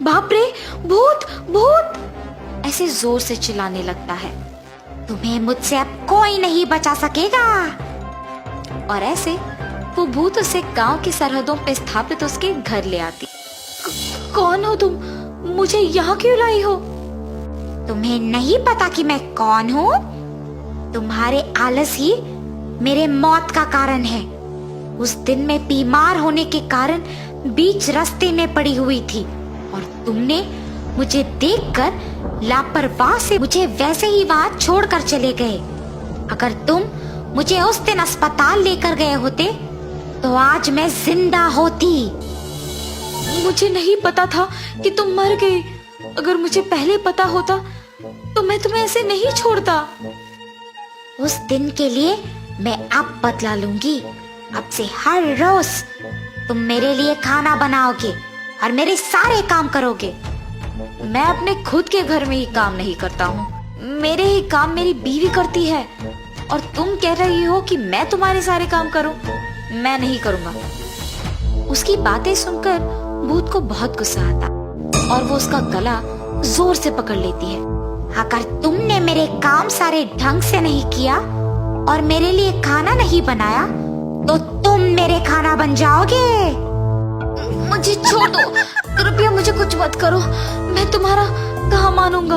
बाप रे, भूत भूत ऐसे जोर से चिल्लाने लगता है। तुम्हें मुझसे अब कोई नहीं बचा सकेगा। और ऐसे वो भूत उसे गांव की सरहदों पे स्थापित उसके घर ले आती। कौन हो तुम? मुझे यहाँ क्यों लाई हो? तुम्हें नहीं पता कि मैं कौन हूँ? तुम्हारे आलस ही मेरे मौत का कारण है। उस दिन मैं बीमार होने के कारण बीच रास्ते में पड़ी हुई थी और तुमने मुझे देखकर लापरवाह से मुझे वैसे ही वहां छोड़कर चले गए। अगर तुम मुझे उस दिन अस्पताल लेकर गए होते तो आज मैं जिंदा होती। मुझे नहीं पता था कि तुम मर गए। अगर मुझे पहले पता होता तो मैं तुम्हें ऐसे नहीं छोड़ता। उस दिन के लिए मैं अब बदला लूंगी। अब से हर रोज तुम मेरे लिए खाना बनाओगे और मेरे सारे काम करोगे। मैं अपने खुद के घर में ही काम नहीं करता हूँ। मेरे ही काम मेरी बीवी करती है और तुम कह रही हो कि मैं तुम्हारे सारे काम करूँ? मैं नहीं करूँगा। उसकी बातें सुनकर भूत को बहुत गुस्सा आता और वो उसका गला जोर से पकड़ लेती है। अगर तुमने मेरे काम सारे ढंग से नहीं किया और मेरे लिए खाना नहीं बनाया तो तुम मेरे खाना बन जाओगे। मुझे छोड़ दो, कृपया मुझे कुछ मत करो। मैं तुम्हारा कहाँ मानूंगा।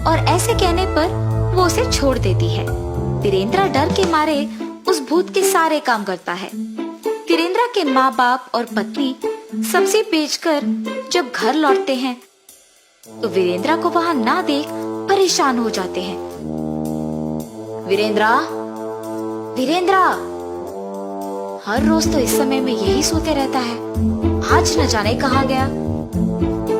और ऐसे कहने पर वो उसे छोड़ देती है। वीरेंद्र डर के मारे उस भूत के सारे काम करता है। वीरेंद्र के माँ बाप और पत्नी सब्जी बेचकर जब घर लौटते हैं तो वीरेंद्र को वहां ना देख परेशान हो जाते हैं। वीरेंद्र, वीरेंद्र, हर रोज तो इस समय में यही सोते रहता है। आज न जाने कहाँ गया।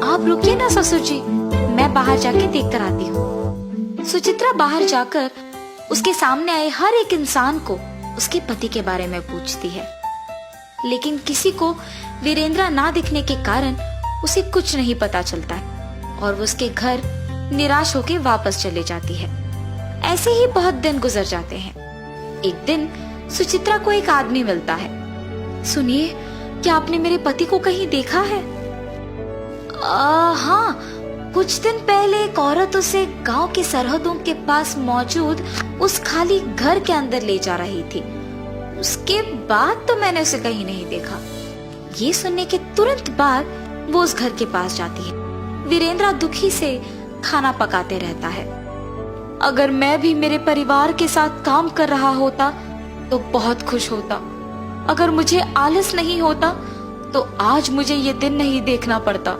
आप रुकिए ना ससुर जी, मैं बाहर जाके देख कर आती हूँ। सुचित्रा बाहर जाकर उसके सामने आए हर एक इंसान को उसके पति के बारे में पूछती है, लेकिन किसी को वीरेंद्र ना दिखने के कारण उसे कुछ नहीं पता चलता है और वो उसके घर निराश होकर वापस चले जाती है। ऐसे ही बहुत दिन गुजर जाते हैं। एक दिन सुचित्रा को एक आदमी मिलता है। सुनिए, क्या आपने मेरे पति को कहीं देखा है? हाँ, कुछ दिन पहले एक औरत उसे गांव की सरहदों के पास मौजूद उस खाली घर के अंदर ले जा रही थी। उसके बाद तो मैंने उसे कहीं नहीं देखा। ये सुनने के तुरंत बाद वो उस घर के पास जाती है। वीरेंद्र दुखी से खाना पकाते रहता है। अगर मैं भी मेरे परिवार के साथ काम कर रहा होता तो बहुत खुश होता। अगर मुझे आलस नहीं होता तो आज मुझे ये दिन नहीं देखना पड़ता।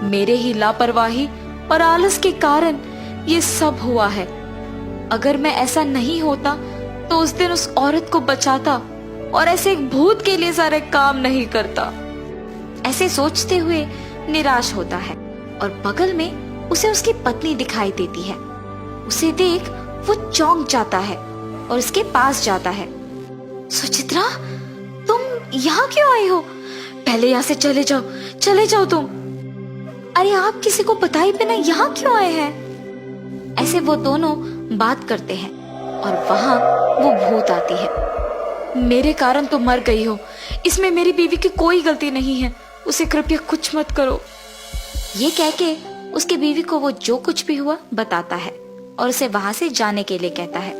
मेरे ही लापरवाही और आलस के कारण ये सब हुआ है। अगर मैं ऐसा नहीं होता तो उस दिन उस औरत को बचाता और ऐसे एक भूत के लिए सारे काम नहीं करता। ऐसे सोचते हुए निराश होता है और बगल में उसे उसकी पत्नी दिखाई देती है। उसे देख वो चौंक जाता है और उसके पास जाता है। सुचित्रा, तुम यहाँ क्यों आई हो? पहले यहाँ से चले जाओ तुम। अरे आप किसी को बताए बिना यहाँ क्यों आए हैं? ऐसे वो दोनों बात करते हैं और वहां वो भूत आती है। मेरे कारण तो मर गई हो, इसमें मेरी बीवी की कोई गलती नहीं है। उसे कृपया कुछ मत करो। ये कह के उसकी बीवी को वो जो कुछ भी हुआ बताता है और उसे वहां से जाने के लिए कहता है।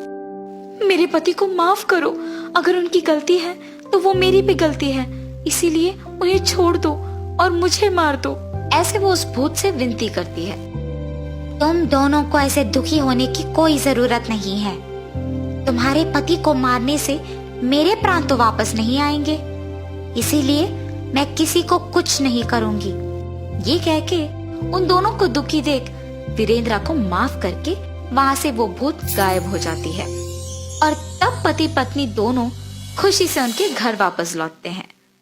मेरे पति को माफ करो। अगर उनकी गलती है तो वो मेरी भी गलती है, इसीलिए उन्हें छोड़ दो और मुझे मार दो। ऐसे वो उस भूत से विनती करती है। तुम दोनों को ऐसे दुखी होने की कोई जरूरत नहीं है। तुम्हारे पति को मारने से मेरे प्राण तो वापस नहीं आएंगे, इसीलिए मैं किसी को कुछ नहीं करूंगी। ये कह के उन दोनों को दुखी देख वीरेंद्र को माफ करके वहां से वो भूत गायब हो जाती है और तब पति पत्नी दोनों खुशी से उनके घर वापस लौटते हैं।